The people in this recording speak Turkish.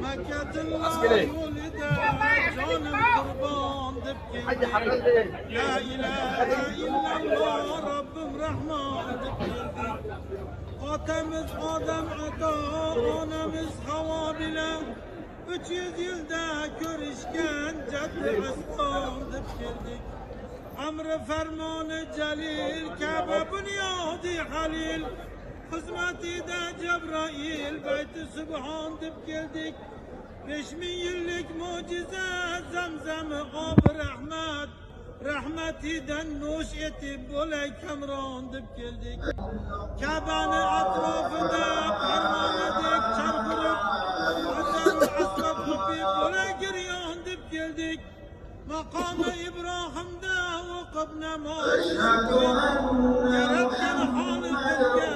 Mekke'dillah yolida canım kurban deb keldik. La ilahe illallah Rabbim Rahman deb keldik. Otamiz Odam ata, onamiz Havo bilan 300 yilda ko'rishgan jaddi aslan deb keldik. Amri farmoni jalil, Ka'ba bunyodi halil, xizmatida Cebrail, Bayti Subhan deb keldik. 5000 yillik mo'jiza, Zamzami obi rahmat, rahmatidan nush etib bo'lay kamron deb keldik. Ka'bani atrofida parvonadek charxurib, Hajar aswad o'pib bo'lay giryon deb keldik. Maqomi Ibrohimda o'qib namoz, yaratgan Xoliqqa